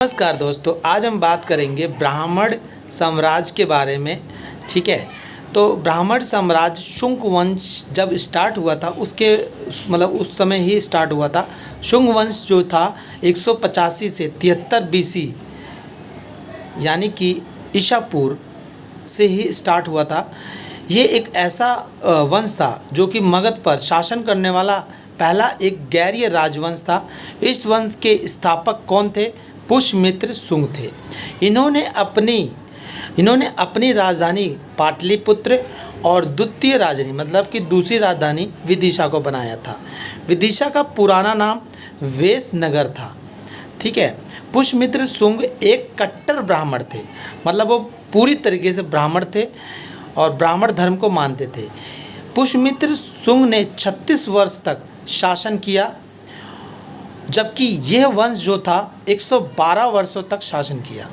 नमस्कार दोस्तों, आज हम बात करेंगे ब्राह्मण साम्राज्य के बारे में। ठीक है, तो ब्राह्मण साम्राज्य शुंग वंश जब स्टार्ट हुआ था उस समय ही स्टार्ट हुआ था। शुंग वंश जो था 185 से 73 बीसी यानी कि ईसा पूर्व से ही स्टार्ट हुआ था। ये एक ऐसा वंश था जो कि मगध पर शासन करने वाला पहला एक गैरीय राजवंश था। इस वंश के स्थापक कौन थे? पुष्यमित्र शुंग थे। इन्होंने अपनी राजधानी पाटलिपुत्र और द्वितीय राजधानी मतलब कि दूसरी राजधानी विदिशा को बनाया था। विदिशा का पुराना नाम वेशनगर था। ठीक है, पुष्यमित्र शुंग एक कट्टर ब्राह्मण थे, मतलब वो पूरी तरीके से ब्राह्मण थे और ब्राह्मण धर्म को मानते थे। पुष्यमित्र शुंग ने 36 वर्ष तक शासन किया, जबकि यह वंश जो था 112 वर्षों तक शासन किया।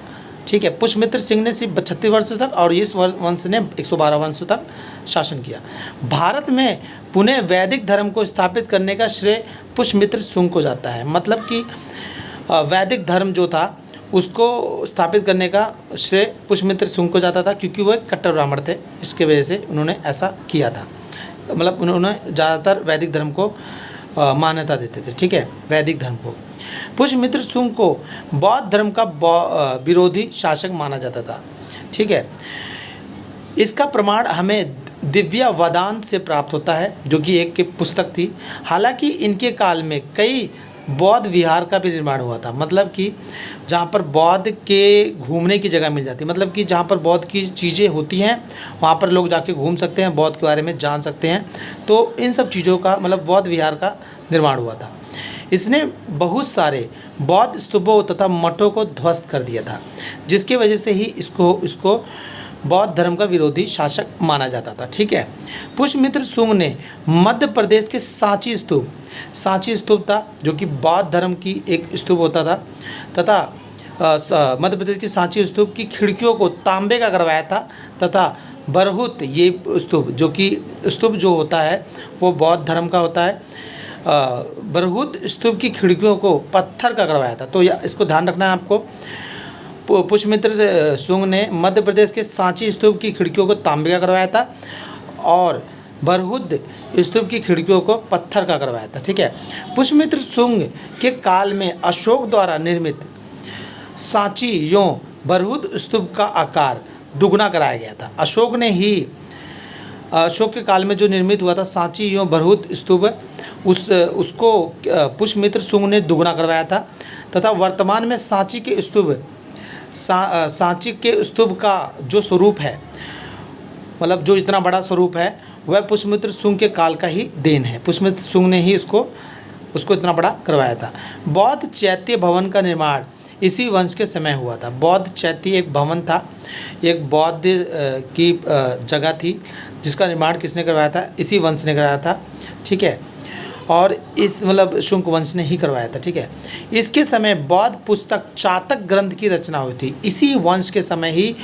ठीक है, पुष्यमित्र सिंह ने सिर्फ 36 वर्षों तक और इस वंश ने 112 वर्षों तक शासन किया। भारत में पुनः वैदिक धर्म को स्थापित करने का श्रेय पुष्यमित्र शुंग को जाता है। मतलब कि वैदिक धर्म जो था उसको स्थापित करने का श्रेय पुष्यमित्र शुंग को जाता था, क्योंकि वो एक कट्टर ब्राह्मण थे। इसके वजह से उन्होंने ऐसा किया था, मतलब उन्होंने ज़्यादातर वैदिक धर्म को मान्यता देते थे। ठीक है, वैदिक धर्म को। पुष्यमित्र शुंग को बौद्ध धर्म का विरोधी शासक माना जाता था। ठीक है, इसका प्रमाण हमें दिव्या वदान से प्राप्त होता है, जो कि एक पुस्तक थी। हालांकि इनके काल में कई बौद्ध विहार का भी निर्माण हुआ था, मतलब कि जहाँ पर बौद्ध के घूमने की जगह मिल जाती है, मतलब कि जहाँ पर बौद्ध की चीज़ें होती हैं वहाँ पर लोग जाके घूम सकते हैं, बौद्ध के बारे में जान सकते हैं। तो इन सब चीज़ों का मतलब बौद्ध विहार का निर्माण हुआ था। इसने बहुत सारे बौद्ध स्तूपों तथा मठों को ध्वस्त कर दिया था, जिसकी वजह से ही इसको बौद्ध धर्म का विरोधी शासक माना जाता था। ठीक है, पुष्यमित्र शुंग ने मध्य प्रदेश के सांची स्तूप था, जो कि बौद्ध धर्म की एक स्तूप होता था, तथा मध्य प्रदेश की सांची स्तूप की खिड़कियों को तांबे का करवाया था, तथा बरहुत ये स्तूप जो होता है वो बौद्ध धर्म का होता है। बरहुत स्तूप की खिड़कियों को पत्थर का करवाया था। तो इसको ध्यान रखना है आपको। पुष्यमित्र शुंग ने मध्य प्रदेश के सांची स्तूप की खिड़कियों को तांबे का करवाया था और बरहुत स्तूप की खिड़कियों को पत्थर का करवाया था। ठीक है, पुष्यमित्र शुंग के काल में अशोक द्वारा निर्मित सांची यों बरहुत स्तूप का आकार दुगना कराया गया था। अशोक के काल में जो निर्मित हुआ था सांची यों बरहुत स्तूप, उसको पुष्यमित्र शुंग ने दुगना करवाया था, तथा वर्तमान में सांची के स्तूप का जो स्वरूप है, मतलब जो इतना बड़ा स्वरूप है, वह पुष्यमित्र शुंग के काल का ही देन है। पुष्यमित्र शुंग ने ही उसको इतना बड़ा करवाया था। बौद्ध चैत्य भवन का निर्माण इसी वंश के समय हुआ था। बौद्ध चैत्य एक भवन था, एक बौद्ध की जगह थी, जिसका निर्माण किसने करवाया था? इसी वंश ने करवाया था। ठीक है, और इस मतलब शुंग वंश ने ही करवाया था। ठीक है, इसके समय बौद्ध पुस्तक चातक ग्रंथ की रचना हुई थी। इसी वंश के समय ही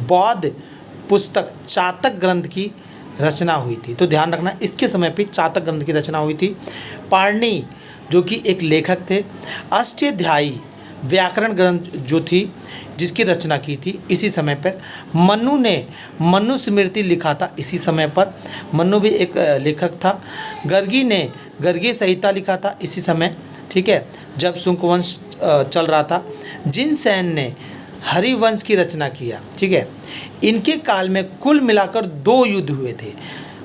बौद्ध पुस्तक चातक ग्रंथ की रचना हुई थी। तो ध्यान रखना, इसके समय पे चातक ग्रंथ की रचना हुई थी। पाणिनि जो कि एक लेखक थे, अष्टाध्यायी व्याकरण ग्रंथ जो थी जिसकी रचना की थी इसी समय पर। मनु ने मनुस्मृति लिखा था इसी समय पर। मनु भी एक लेखक था। गर्गी ने गर्गी संहिता लिखा था इसी समय। ठीक है, जब शुंग वंश चल रहा था। जिनसेन ने हरिवंश की रचना किया। ठीक है, इनके काल में कुल मिलाकर 2 युद्ध हुए थे।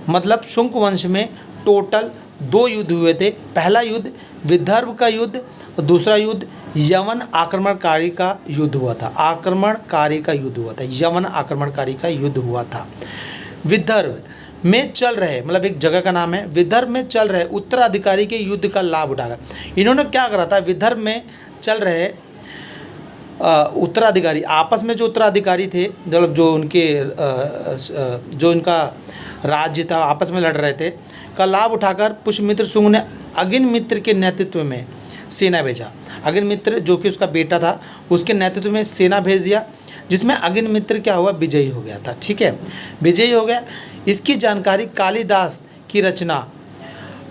मतलब शुंग वंश में टोटल 2 युद्ध हुए थे। पहला युद्ध विदर्भ का युद्ध और दूसरा युद्ध यवन आक्रमणकारी का युद्ध हुआ था। यवन आक्रमणकारी का युद्ध हुआ था। विदर्भ में चल रहे, मतलब एक जगह का नाम है, विदर्भ में चल रहे उत्तराधिकारी के युद्ध का लाभ उठाकर इन्होंने क्या करा था? विदर्भ में चल रहे उत्तराधिकारी आपस में जो उत्तराधिकारी थे, मतलब जो इनका राज्य था, आपस में लड़ रहे थे, का लाभ उठाकर पुष्यमित्र शुंग ने अग्निमित्र के नेतृत्व में सेना भेजा। अग्निमित्र जो कि उसका बेटा था, उसके नेतृत्व में सेना भेज दिया, जिसमें अग्निमित्र क्या हुआ? विजयी हो गया था। ठीक है, विजयी हो गया। इसकी जानकारी कालिदास की रचना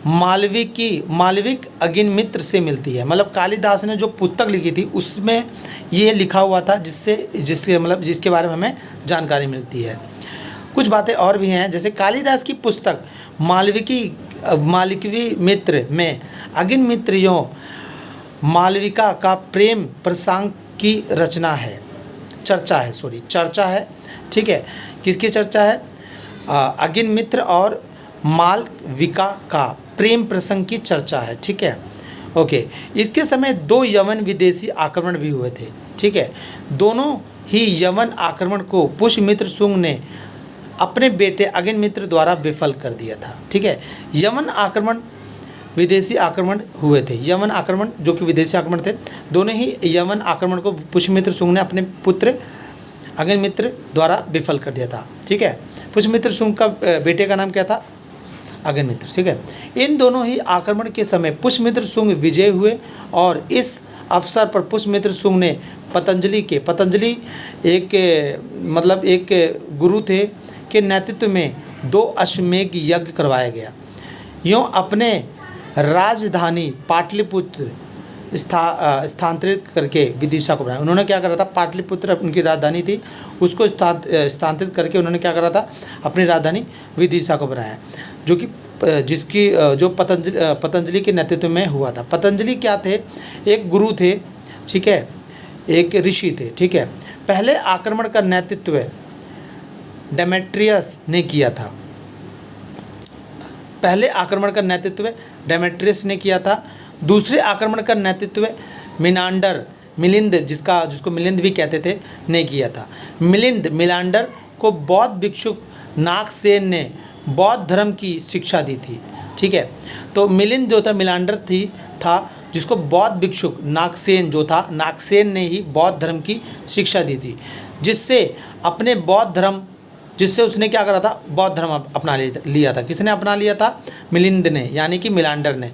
मालविक अग्निमित्र से मिलती है। मतलब कालिदास ने जो पुस्तक लिखी थी उसमें ये लिखा हुआ था, जिसके बारे में हमें जानकारी मिलती है। कुछ बातें और भी हैं, जैसे कालिदास की पुस्तक मालविकी मित्र में अग्निमित्रियों मालविका का प्रेम प्रसंग की चर्चा है। ठीक है, किसकी चर्चा है? अग्निमित्र और मालविका का प्रेम प्रसंग की चर्चा है। ठीक है, ओके। इसके समय 2 यवन विदेशी आक्रमण भी हुए थे। ठीक है, दोनों ही यवन आक्रमण को पुष्यमित्र शुंग ने अपने बेटे अग्निमित्र द्वारा विफल कर दिया था। ठीक है, यवन आक्रमण विदेशी आक्रमण हुए थे। यवन आक्रमण जो कि विदेशी आक्रमण थे, दोनों ही यवन आक्रमण को पुष्यमित्र शुंग ने अपने पुत्र अग्निमित्र द्वारा विफल कर दिया था। ठीक है, पुष्यमित्र शुंग का बेटे का नाम क्या था? अग्निमित्र। ठीक है, इन दोनों ही आक्रमण के समय पुष्यमित्र शुंग विजय हुए और इस अवसर पर पुष्यमित्र शुंग ने पतंजलि एक गुरु थे के नेतृत्व में 2 अश्वमेध यज्ञ करवाया गया। यूँ अपने राजधानी पाटलिपुत्र स्थानांतरित करके विदिशा को बनाया। उन्होंने क्या करा था? पाटलिपुत्र उनकी राजधानी थी, उसको स्थानांतरित करके उन्होंने क्या करा था? अपनी राजधानी विदिशा को बनाया, जो पतंजलि के नेतृत्व में हुआ था। पतंजलि क्या थे? एक गुरु थे। ठीक है, एक ऋषि थे। ठीक है, पहले आक्रमण का नेतृत्व डेमेट्रियस ने किया था। दूसरे आक्रमण का नेतृत्व मिलिंद जिसको मिलिंद भी कहते थे ने किया था। मिलांडर को बौद्ध भिक्षुक नागसेन ने बौद्ध धर्म की शिक्षा दी थी। ठीक है, तो मिलिंद जो था मिलांडर था जिसको बौद्ध भिक्षुक नागसेन ने ही बौद्ध धर्म की शिक्षा दी थी, जिससे उसने क्या करा था? बौद्ध धर्म अपना लिया था। किसने अपना लिया था? मिलिंद ने, यानी कि मिलांडर ने।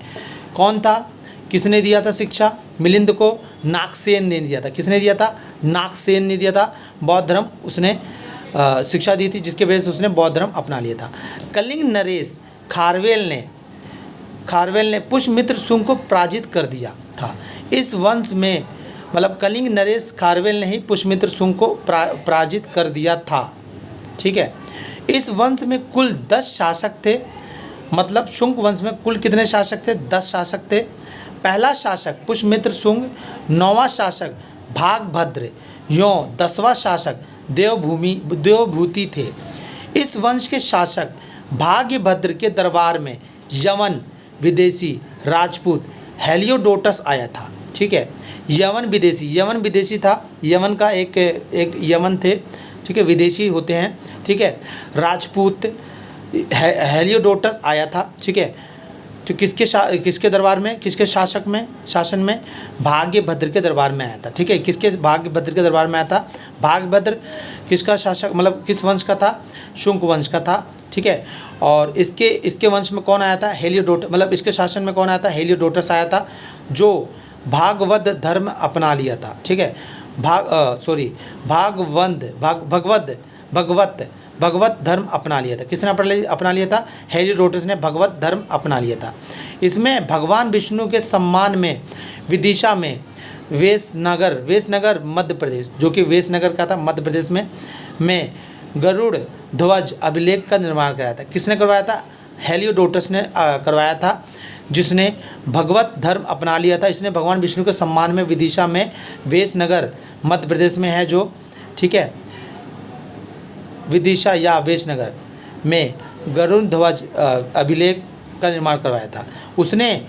कौन था? किसने दिया था शिक्षा? मिलिंद को नागसेन ने दिया था। किसने दिया था? नागसेन ने दिया था। बौद्ध धर्म उसने शिक्षा दी थी, जिसके वजह से उसने बौद्ध धर्म अपना लिया था। कलिंग नरेश खारवेल ने पुष्यमित्र शुंग को पराजित कर दिया था। इस वंश में कलिंग नरेश खारवेल ने ही पुष्यमित्र शुंग को पराजित कर दिया था। ठीक है, इस वंश में कुल 10 शासक थे। शुंग वंश में कुल कितने शासक थे? 10 शासक थे। पहला शासक पुष्यमित्र शुंग, 9वां शासक भागभद्र, 10वां शासक देवभूति थे। इस वंश के शासक भाग्यभद्र के दरबार में यवन विदेशी राजपूत हेलियोडोटस आया था। ठीक है, यवन विदेशी था। यवन का एक यवन थे। ठीक है, विदेशी होते हैं। ठीक है, राजपूत हेलियोडोटस आया था। ठीक है, तो किसके दरबार में, किसके शासन में? भाग्यभद्र के दरबार में आया था। ठीक है, किसके? भाग्यभद्र के दरबार में आया था। भाग्यभद्र किसका शासक, किस वंश का था? शुंग वंश का था। ठीक है, और इसके वंश में कौन आया था? हेलियोडोटस, इसके शासन में कौन आया था? हेलियोडोटस आया था, जो भागवत धर्म अपना लिया था। ठीक है, भगवत धर्म अपना लिया था। किसने अपना लिया था? हेलियोडोटस ने भगवत धर्म अपना लिया था। इसमें भगवान विष्णु के सम्मान में विदिशा में वेशनगर मध्य प्रदेश, जो कि वेशनगर का था मध्य प्रदेश में गरुड़ ध्वज अभिलेख का निर्माण कराया था। किसने करवाया था? हेलियोडोटस ने करवाया था, जिसने भगवत धर्म अपना लिया था। इसने भगवान विष्णु के सम्मान में विदिशा में वेशनगर मध्य प्रदेश में है जो, ठीक है, विदिशा या वेशनगर में गरुड़ ध्वज अभिलेख का निर्माण करवाया था। उसने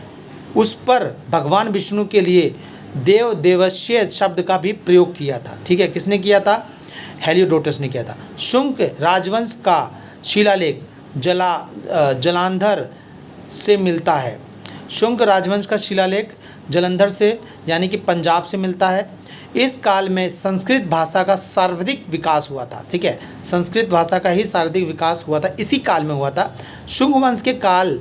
उस पर भगवान विष्णु के लिए देवस्य शब्द का भी प्रयोग किया था। ठीक है, किसने किया था? हेलियोडोटस ने किया था। शुंग राजवंश का शिलालेख जलांधर से मिलता है। शुंग राजवंश का शिलालेख जलंधर से यानी कि पंजाब से मिलता है। इस काल में संस्कृत भाषा का सर्वाधिक विकास हुआ था। ठीक है, संस्कृत भाषा का ही सर्वाधिक विकास हुआ था, इसी काल में हुआ था। शुंग वंश के काल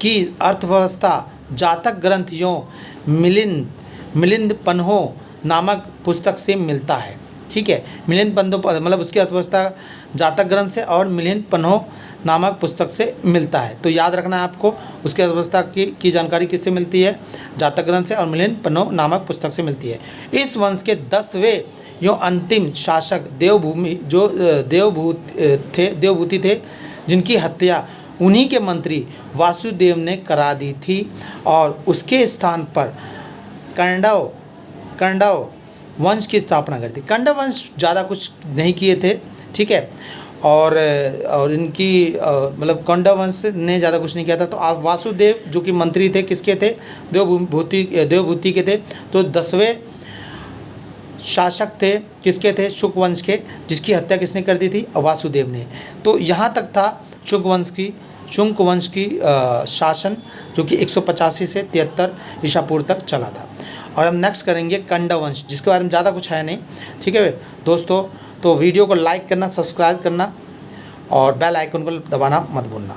की अर्थव्यवस्था जातक ग्रंथियों मिलिंद पन्हो नामक पुस्तक से मिलता है। ठीक है, मिलिंद पन्हो उसकी अर्थव्यवस्था जातक ग्रंथ से और मिलिंद पन्हो नामक पुस्तक से मिलता है। तो याद रखना है आपको, उसकी अर्थव्यवस्था की जानकारी किससे मिलती है? जातक ग्रंथ से और मिलिंद पन्नो नामक पुस्तक से मिलती है। इस वंश के 10वें यो अंतिम शासक देवभूति थे, जिनकी हत्या उन्हीं के मंत्री वासुदेव ने करा दी थी और उसके स्थान पर कण्डव वंश की स्थापना कर दी। कण्डव वंश ज़्यादा कुछ नहीं किए थे, ठीक है, और इनकी मतलब कण्डव वंश ने ज़्यादा कुछ नहीं किया था। तो वासुदेव जो कि मंत्री थे, किसके थे? देवभूति के थे। तो 10वें शासक थे, किसके थे? शुक वंश के, जिसकी हत्या किसने कर दी थी? वासुदेव ने। तो यहाँ तक था शुक वंश की शासन, जो कि 185 से 73 ईसा पूर्व तक चला था। और हम नेक्स्ट करेंगे कण्डव वंश, जिसके बारे में ज़्यादा कुछ है नहीं, ठीक है दोस्तों। तो वीडियो को लाइक करना, सब्सक्राइब करना और बेल आइकन को दबाना मत भूलना।